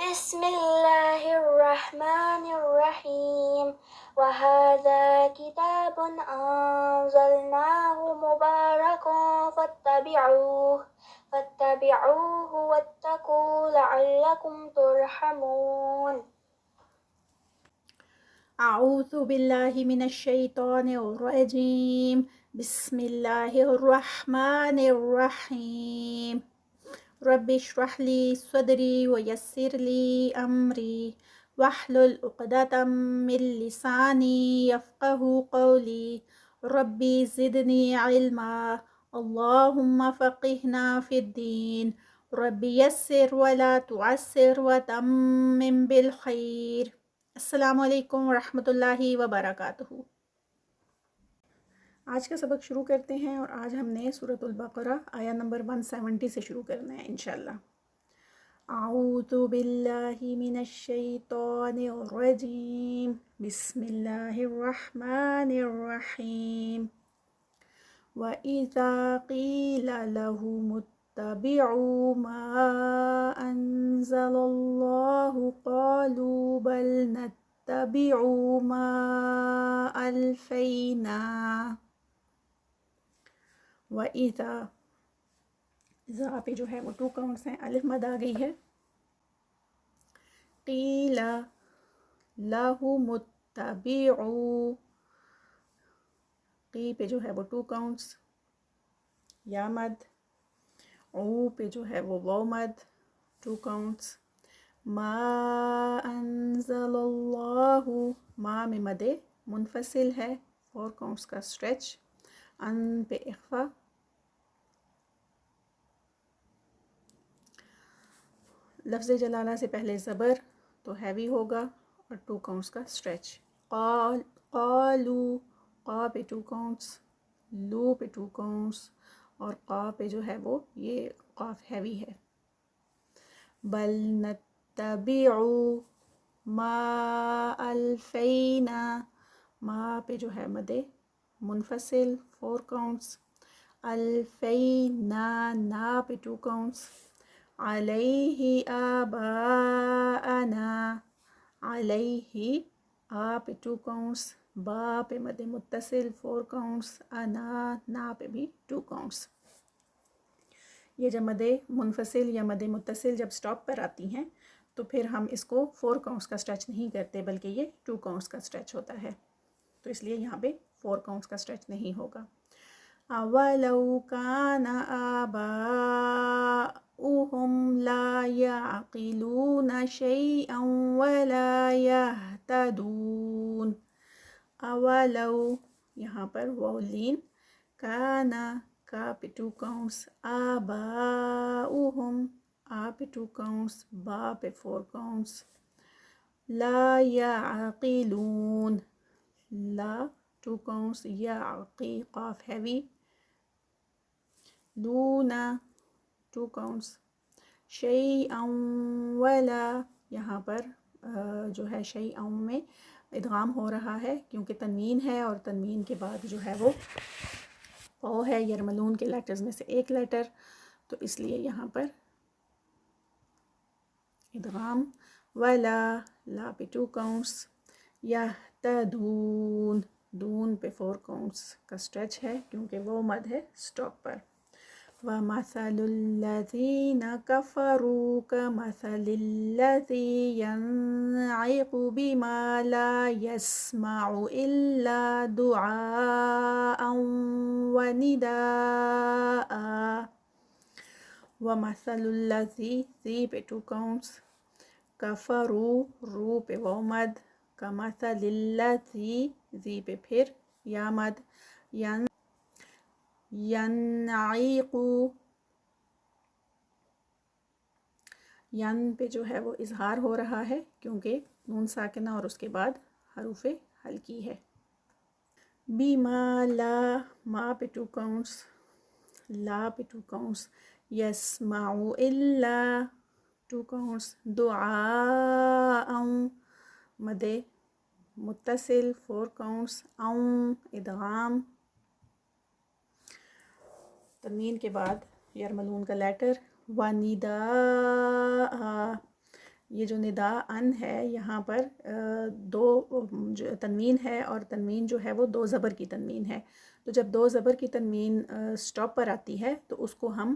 بسم الله الرحمن الرحيم وهذا كتاب أنزلناه مبارك فاتبعوه واتقوا لعلكم ترحمون. أعوذ بالله من الشيطان الرجيم. بسم الله الرحمن الرحيم. رب اشرح لي صدري ويسر لي أمري واحلل عقدة من لساني يفقه قولي. ربي زدني علما. اللهم فقهنا في الدين. ربي يسر ولا تعسر وتمم بالخير. السلام علیکم ورحمۃ اللہ وبرکاتہ۔ آج کا سبق شروع کرتے ہیں، اور آج ہم نے سورۃ البقرہ آیا نمبر 170 سے شروع کرنا ہے انشاءاللہ۔ اعوذ باللہ من الشیطان الرجیم، بسم اللہ الرحمن الرحیم۔ وَإِذَا قِيلَ لَهُمُ اتَّبِعُوا مَا أَنزَلَ اللَّهُ قَالُوا بَلْ نَتَّبِعُ مَا أَلْفَيْنَا۔ وَإِذَا، اذا پہ جو ہے وہ 2 کاؤنٹس ہیں، الف مد آ گئی ہے۔ قیل لَهُمُ اتَّبِعُوا، قی پہ جو ہے وہ 2 کاؤنٹس، یا مد، او پہ جو ہے وہ واو مد 2 کاؤنٹس، ما انزل اللہ، ما میں مد منفصل ہے 4 کاؤنٹس کا اسٹریچ، ان پہ اخفا، لفظ جلالہ سے پہلے زبر تو ہیوی ہوگا اور 2 کاؤنٹس کا اسٹریچ۔ قالو، قا پہ 2 کاؤنٹس، لو پہ 2 کاؤنٹس، اور قا پہ جو ہے وہ یہ قاف ہیوی ہے۔ بل نتبع ما الفینا، ما پہ جو ہے مد منفصل 4 کاؤنٹس، الفینا، نا پہ 2 کاؤنٹس، علیہ آباءنا، علیہ آ پہ 2 کاؤنٹس، با پہ مد متصل 4 کاؤنٹس، انا، نا پہ بھی 2 کاؤنٹس۔ یہ جب مد منفصل یا مد متصل جب سٹاپ پر آتی ہیں تو پھر ہم اس کو 4 کاؤنٹس کا اسٹریچ نہیں کرتے، بلکہ یہ 2 کاؤنٹس کا اسٹریچ ہوتا ہے، تو اس لیے یہاں پہ 4 کاؤنٹس کا اسٹریچ نہیں ہوگا۔ اولو کان آباؤہم لا یعقلون شیئا ولا یہتدون۔ اولو، یہاں پر واو لین، کانا، کا پہ 2 کاؤنٹس، آباؤہم، آ پہ 2 کاؤنٹس، با پہ 4 کاؤنٹس، لا یعقلون، لا 2 کاؤنٹس، یعقی قاف ہیوی، لونا 2 کاؤنٹس، شیئا ولا، یہاں پر جو ہے شیئا میں ادغام ہو رہا ہے کیونکہ تنوین ہے، اور تنوین کے بعد جو ہے وہ او ہے یرملون کے لیٹرز میں سے ایک لیٹر، تو اس لیے یہاں پر ادغام، ولا، لا پہ 2 کاؤنٹس، یہتدون، دون پہ 4 کاؤنٹس کا اسٹریچ ہے کیونکہ وہ مد ہے سٹاپ پر۔ وَمَثَلُ الَّذِينَ كَفَرُوا كَمَثَلِ الَّذِي يَنعِقُ بِمَا لَا يَسْمَعُ إِلَّا دُعَاءً وَنِدَاءً۔ وَمَثَلُ الَّذِي، ذی پہ 2 کاؤنٹس، کفروا، رو پہ واو مد، کمثل الذی، ذی پہ پھر یا مد، ینعیق، ین پہ جو ہے وہ اظہار ہو رہا ہے کیونکہ نون ساکنہ اور اس کے بعد حروف حلقی ہے۔ بیما، لا، ما پہ 2 کاؤنٹس، لا پہ 2 کاؤنٹس، یسمع الا 2 کاؤنٹس، دعاء، مد متصل 4 کاؤنٹس، ادغام، تنوین کے بعد یرملون کا لیٹر، ونداء، یہ جو ندا ان ہے یہاں پر دو جو تنوین ہے اور تنوین جو ہے وہ دو زبر کی تنوین ہے. تو جب دو زبر کی تنوین سٹاپ پر آتی ہے تو اس کو ہم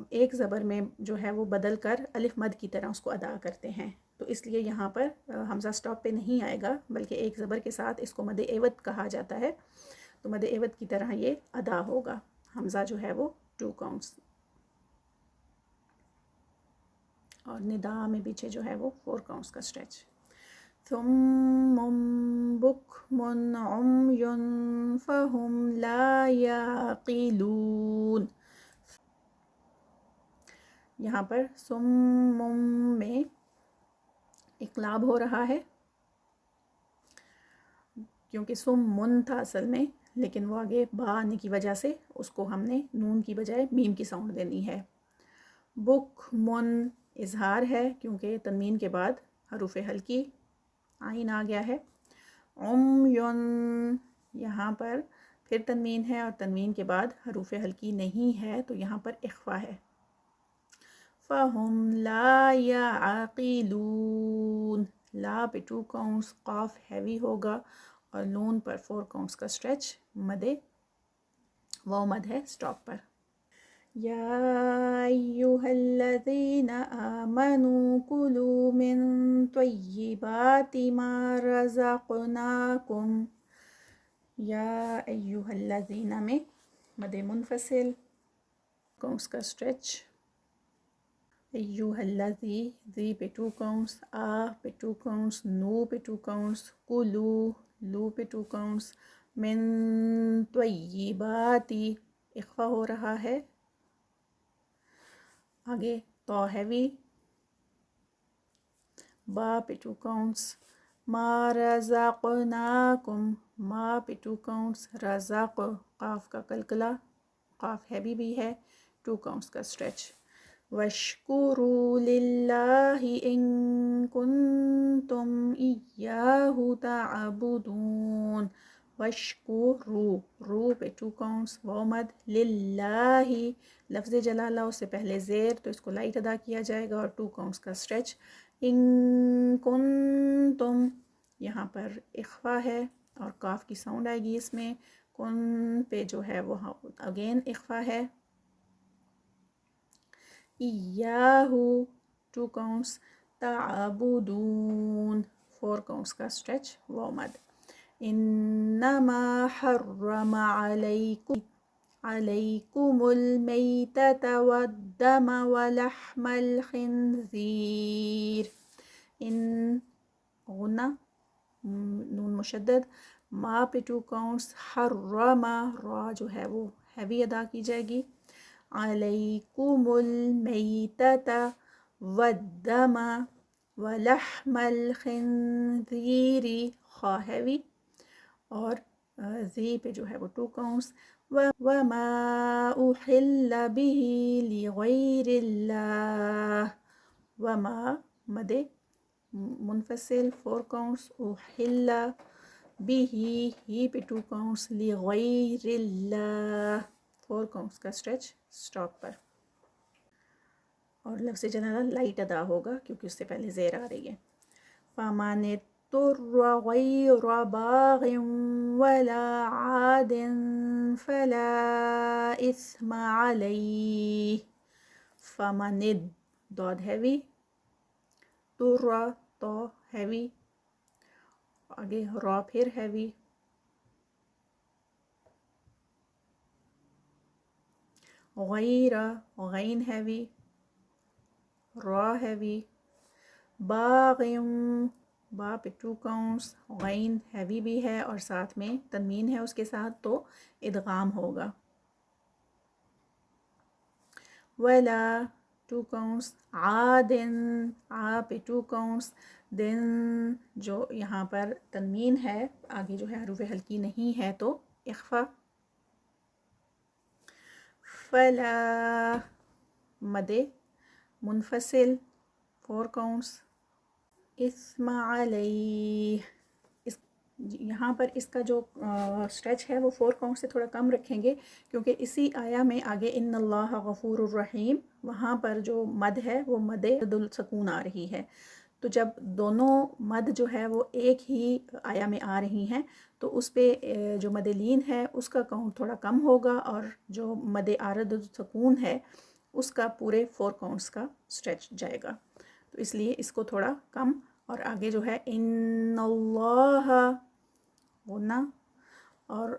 ایک زبر میں جو ہے وہ بدل کر الف مد کی طرح اس کو ادا کرتے ہیں. تو اس لیے یہاں پر حمزہ سٹاپ پہ نہیں آئے گا بلکہ ایک زبر کے ساتھ اس کو مد عوض کہا جاتا ہے. تو مد عوض کی طرح یہ ادا ہوگا. حمزہ جو ہے وہ 2 کاؤنٹس اور ندا میں پیچھے جو ہے وہ 4 کاؤنٹس کا اسٹریچ. ثم بكم عمي فهم لا يعقلون. یہاں پر سم میں اقلاب ہو رہا ہے کیونکہ سم من تھا اصل میں، لیکن وہ آگے با آنے کی وجہ سے اس کو ہم نے نون کی بجائے میم کی ساؤنڈ دینی ہے. بک من اظہار ہے کیونکہ تنوین کے بعد حروف ہلکی آئین آ گیا ہے. عمیٌ یہاں پر پھر تنوین ہے اور تنوین کے بعد حروف ہلکی نہیں ہے تو یہاں پر اخفا ہے. فَهُمْ لَا يَعْقِلُونَ. لا پہ 2 کاؤنٹس، قاف ہیوی ہوگا اور نون پر 4 کاؤنٹس کا اسٹریچ. مد وہ مد ہے سٹاپ پر. یا ایہا الذین آمنوا کلوا من طیبات ما رزقناکم. یا ایہا الذین میں مد منفصل کاؤنٹس کا اسٹریچ. ایہا الذی ذی پہ 2 کاؤنٹس، آ پہ 2 کاؤنٹس، نو پہ 2 کاؤنٹس، کلو لو پہ 2 کاؤنٹس. من طیباتی اخفا ہو رہا ہے. آگے تو ہیوی، با پہ 2 کاؤنٹس. ما رزقناکم ما پہ 2 کاؤنٹس. رزق قاف کا قلقلہ، قاف ہیوی بھی ہے، 2 کاؤنٹس کا اسٹریچ. واشکروا للہ ان کنتم ایاہ تعبدون. واشکروا رو پہ 2 کاؤنٹس، واو مد. للہ لفظ جلالہ اس سے پہلے زیر تو اس کو لائٹ ادا کیا جائے گا اور 2 کاؤنٹس کا اسٹریچ. ان کنتم یہاں پر اخفا ہے اور کاف کی ساؤنڈ آئے گی اس میں. کن پہ جو ہے وہ اگین اخفا ہے. ایاہ 2 کاؤنٹس. تعبدون 4 کاؤنٹس کا اسٹریچ، واو مد. انما حرم علیکم المیتۃ والدم ولحم الخنزیر. ان غنہ نون مشدد، ما پہ 2 کاؤنٹس. حرم را جو ہے وہ ہیوی ادا کی جائے گی. علیکم المیتۃ والدم ولحم الخنزیر خا ہیوی اور ذی پہ جو ہے وہ 2 کاؤنٹس. وما احل به لغیر اللہ. وما مد منفصل 4 کاؤنٹس. احل به ہی پہ 2 کاؤنٹس. لغیر اللہ 4 کاؤنٹس کا اسٹریچ سٹاپ پر. اور لفظ جلالہ لائٹ ادا ہوگا کیونکہ اس سے پہلے زیر آ رہی ہے. فَمَنِ اضْطُرَّ غَيْرَ بَاغٍ وَلَا عَادٍ فَلَا إِثْمَ عَلَيْهِ. فَمَنِ ضاد ہیوی، طُرَّ تو ہیوی، آگے را پھر ہیوی. غیر غین ہیوی، را ہیوی. باغم با پہ 2 کاؤنٹس. غین ہیوی بھی ہے اور ساتھ میں تنوین ہے اس کے ساتھ تو ادغام ہوگا. ولا 2 کاؤنٹس. عادن آ پہ 2 کاؤنٹس. دن جو یہاں پر تنوین ہے آگے جو ہے حروف ہلکی نہیں ہے تو اخفا. فلا مد منفصل 4 کاؤنٹس. اسم علیہ یہاں پر اس کا جو اسٹریچ ہے وہ 4 کاؤنٹ سے تھوڑا کم رکھیں گے، کیونکہ اسی آیا میں آگے ان اللہ غفور الرحیم وہاں پر جو مد ہے وہ مد السکون آ رہی ہے، تو جب دونوں مد جو ہے وہ ایک ہی آیا میں آ رہی ہیں تو اس پہ جو مد لین ہے اس کا کاؤنٹ تھوڑا کم ہوگا، اور جو مد عارض السکون ہے اس کا پورے 4 کاؤنٹس کا اسٹریچ جائے گا، تو اس لیے اس کو تھوڑا کم، اور آگے جو ہے ان اللہ غنہ، اور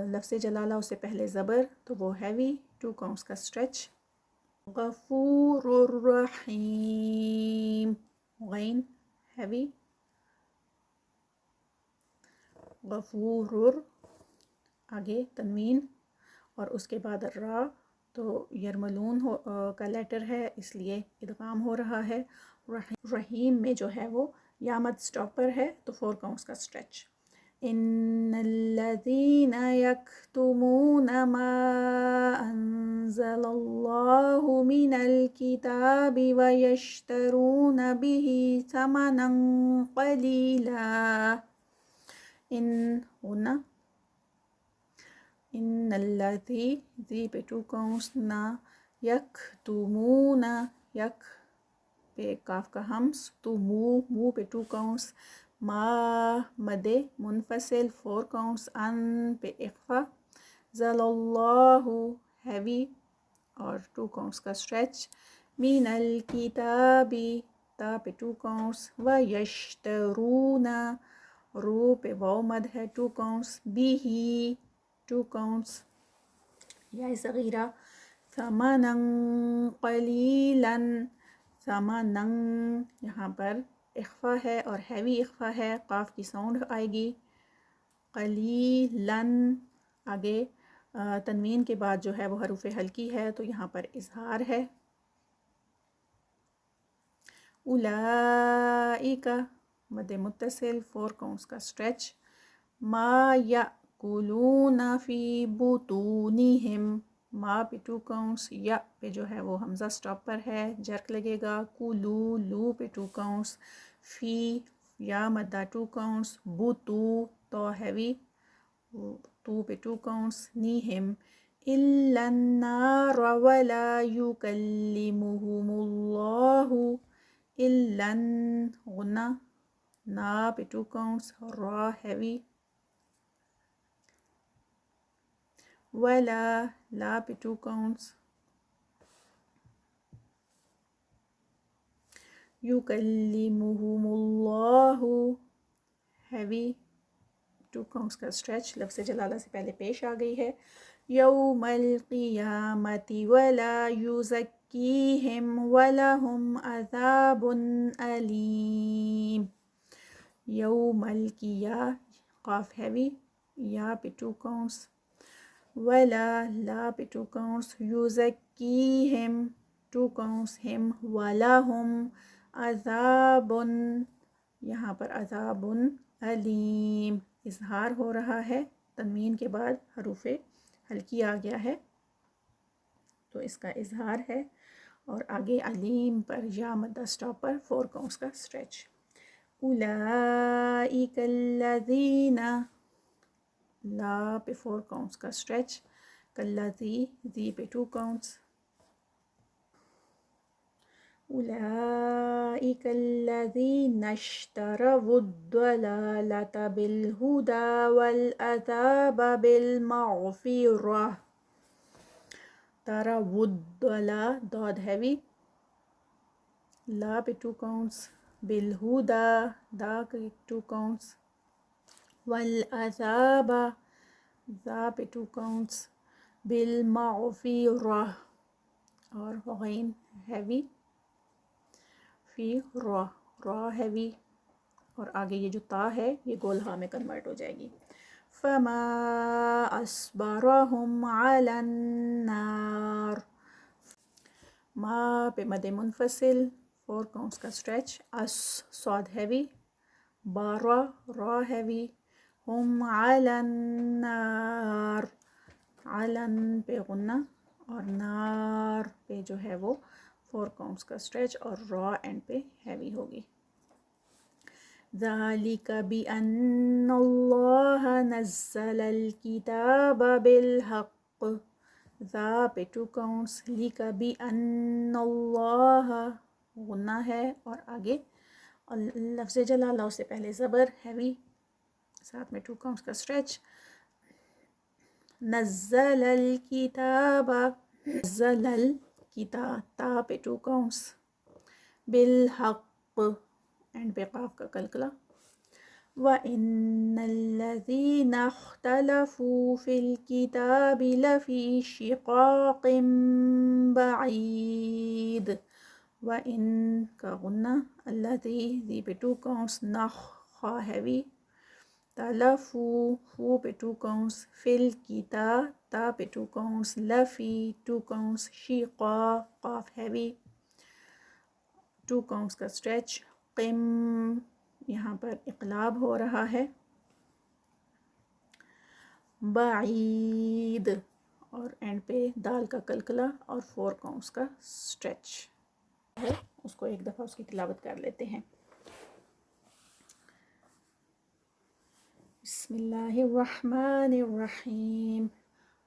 لفظ جلالہ اس سے پہلے زبر تو وہ ہیوی 2 کاؤنٹس کا اسٹریچ، غفور الرحیم غین ہیوی، غفور آگے تنوین اور اس کے بعد را، تو یرملون کا لیٹر ہے اس لیے ادغام ہو رہا ہے، رحیم میں جو ہے وہ یا مد سٹاپ پر ہے تو 4 کاؤنٹس کا اسٹریچ، ان الذین یکتمون ما انزل اللہ من الکتاب ویشترون به ثمنا قلیلا، ان غنہ، ان الذی ذی پہ 2 کاؤنٹس، نا یکتمون یک پہ کاف کا ہمس، تو مو پہ 2 کاؤنٹس، ما مد منفصل 4 کاؤنٹس، ان پہ اخفا، ذل اللہ ہیوی اور 2 کاؤنٹس کا اسٹریچ، من الکتابی تا پہ 2 کاؤنٹس، ویشترون رو پہ واو مد ہے 2 کاؤنٹس، بھی 2 کاؤنٹس، یا صغیرہ، ثمنا قلیلا، ثمنا یہاں پر اخفا ہے اور ہیوی اخفا ہے، قاف کی ساؤنڈ آئے گی، قلیلا آگے تنوین کے بعد جو ہے وہ حروف ہلکی ہے تو یہاں پر اظہار ہے، اولئک مد متصل 4 کاؤنٹس کا اسٹریچ، ما یأکلون فی بطونہم، ما پہ 2 کاؤنٹس، یا پہ جو ہے وہ حمزہ سٹاپ پر ہے جرک لگے گا، کلو لو پہ 2 کاؤنٹس، فی یا مدہ 2 کاؤنٹس، بطو تو ہیوی 2 پہ 2 کاؤنٹس، نیہم، الا النار ولا یکلمہم اللہ، الا غنہ، نا پہ 2 کاؤنٹس، را ہیوی، ولا لا پہ 2 کاؤنٹس، یکلمہم اللہ ہیوی 2 کاؤنٹس کا اسٹریچ، لفظ جلالہ سے پہلے پیش آ گئی ہے، یوم القیامۃ ولا یزکیہم ولہم عذاب علیم، یوم القیامہ قاف ہیوی، یا پہ 2 کاؤنٹس، ولا لا پہ 2 کاؤنٹس، یزکیہم 2 کاؤنٹس، ہم ولہم عذاب، یہاں پر عذاب علیم، اظہار ہو رہا ہے، تنوین کے بعد حروف ہلکی آ گیا ہے تو اس کا اظہار ہے، اور آگے علیم پر یا مدہ سٹاپ پر 4 کاؤنٹس کا اسٹریچ، اولئک الذین، لا پہ 4 کاؤنٹس کا اسٹریچ، کالذی ذی پہ 2 کاؤنٹس، اولئک الذین اشتروا الضلالۃ بالہدی والعذاب بالمغفرہ، تروا ضاد ہیوی، لا پہ 2 کاؤنٹس، بالہدی دا کے 2 کاؤنٹس، والعذاب ذا پہ 2 کاؤنٹس، بالمغفرہ اور غین ہیوی، فی را، را ہیوی، اور آگے یہ جو تا ہے یہ گول ہا میں کنورٹ ہو جائے گی، فما اصبرہم علی النار، ما پہ مد منفصل 4 کاؤنٹس کا اسٹریچ، اس صاد ہیوی، بارا را ہیوی، ہم علی النار، علن پہ غنہ اور نار پہ جو ہے وہ 4 کاؤنٹس کا اسٹریچ، اور را اینڈ پہ ہیوی ہوگی، ذَلِكَ بِأَنَّ اللَّهَ نَزَّلَ الْكِتَابَ بِالْحَقِّ ذا پہ 2 counts، لِکَ بِأَنَّ اللَّهَ غنہ ہے اور آگے اور لفظ جلالہ اس سے پہلے زبر ہیوی، ساتھ میں 2 counts کا اسٹریچ. نزل الکتاب، نزل الکتاب تا پہ 2 counts، بالحق اینڈ پہ قاف کا قلقلہ. وَإِنَّ الَّذِينَ اخْتَلَفُوا فِي الْكِتَابِ لَفِي شِقَاقٍ بَعِيدٍ. وَإِن کا غنہ، الذی پہ 2 counts، نخ خا ہیوی، تلفو فو پہ 2 counts، فی الکتاب تا پہ 2 counts، لفی 2 counts، شیقا قاف ہیوی 2 counts کا اسٹریچ. قم یہاں پر اقلاب ہو رہا ہے. بعید اور اینڈ پہ دال کا قلقلہ اور 4 counts کا اسٹریچ ہے. اس کو ایک دفعہ اس کی تلاوت کر لیتے ہیں. بسم اللہ الرحمن الرحیم.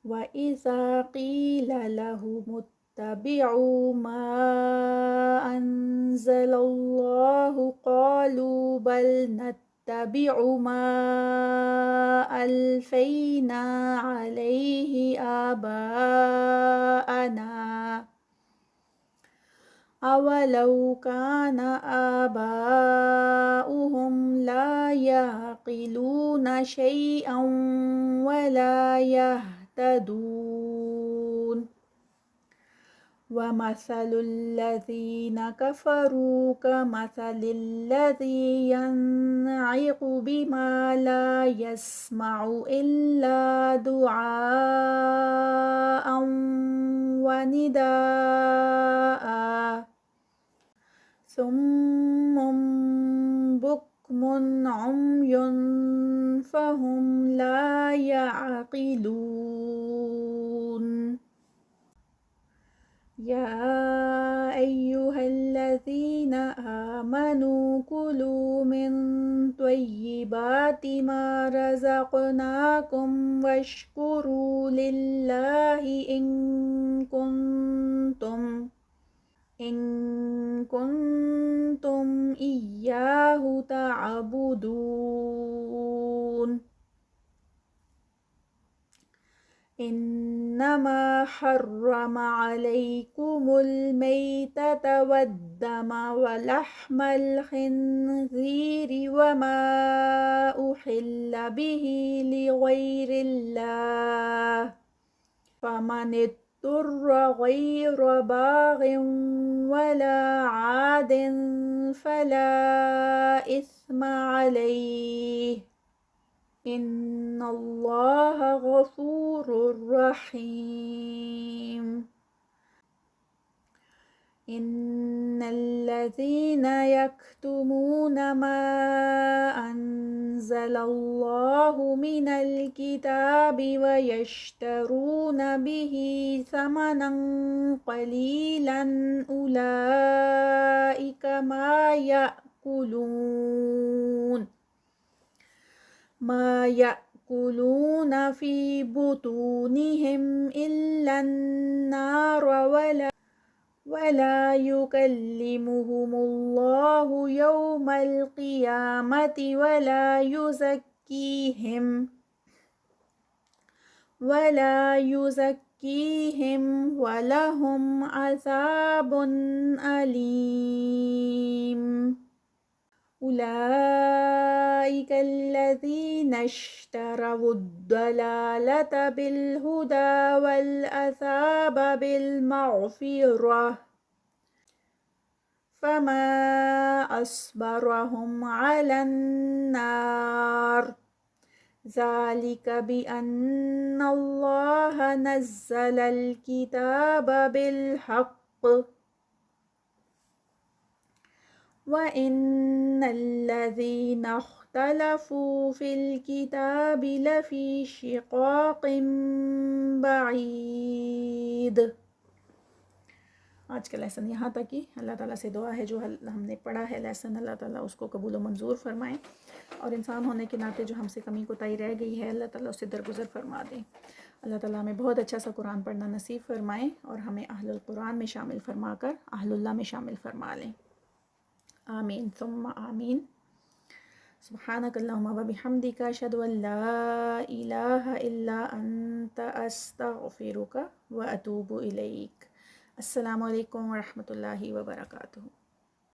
وَإِذَا قِيلَ لَهُمُ اتَّبِعُوا مَا أَنزَلَ اللَّهُ قَالُوا بَلْ نَتَّبِعُ مَا أَلْفَيْنَا عَلَيْهِ آبَاءَنَا أَوَلَوْ كَانَ آبَاؤُهُمْ لَا يَعْقِلُونَ شَيْئًا وَلَا يَهْتَدُونَ. وَمَثَلُ الَّذِينَ كَفَرُوا كَمَثَلِ الَّذِي يَنْعِقُ بِمَا لَا يَسْمَعُ إِلَّا دُعَاءً وَنِدَاءً صُمٌّ بُكْمٌ عُمْيٌ فَهُمْ لَا يَعْقِلُونَ. يَا أَيُّهَا الَّذِينَ آمَنُوا كُلُوا مِن طَيِّبَاتِ مَا رَزَقْنَاكُمْ وَاشْكُرُوا لِلَّهِ إِن كُنتُمْ إِيَّاهُ تَعْبُدُونَ. إِنَّمَا حَرَّمَ عَلَيْكُمُ الْمَيْتَةَ وَالدَّمَ وَلَحْمَ الْخِنْزِيرِ وَمَا أُحِلَّ بِهِ لِغَيْرِ اللَّهِ فَمَنِ اضْطُرَّ غَيْرَ بَاغٍ وَلَا عَادٍ فَلَا إِثْمَ عَلَيْهِ إِنَّ اللَّهَ غَفُورٌ رَحِيمٌ. إِنَّ الَّذِينَ يَكْتُمُونَ مَا أَنزَلَ اللَّهُ مِنَ الْكِتَابِ وَيَشْتَرُونَ بِهِ ثَمَنًا قَلِيلًا أُولَئِكَ ما يأكلون في بطونهم إلا النار ولا يكلمهم الله يوم القيامة ولا يزكيهم ولهم عذاب أليم. أولئك الذين اشتروا الضلالة بالهدى والعذاب بالمغفرة فما أصبرهم على النار ذلك بأن الله نزل الكتاب بالحق وَإِنَّ الَّذِينَ اخْتَلَفُوا فِي الْكِتَابِ لَفِي شِقَاقٍ بَعِيدٍ. آج کا لیسن یہاں تک ہی. اللہ تعالیٰ سے دعا ہے جو ہم نے پڑھا ہے لیسن اللہ تعالیٰ اس کو قبول و منظور فرمائیں، اور انسان ہونے کے ناطے جو ہم سے کمی کوتاہی رہ گئی ہے اللہ تعالیٰ اس سے درگزر فرما دیں. اللہ تعالیٰ ہمیں بہت اچھا سا قرآن پڑھنا نصیب فرمائیں اور ہمیں اہل القرآن میں شامل فرما کر اہل اللہ میں شامل فرما لیں. آمین ثم آمین. سبحانک اللہم و بحمدک اشہد ان لا الہ الا انت استغفرک و اتوب الیک. السلام علیکم ورحمۃ اللہ وبرکاتہ.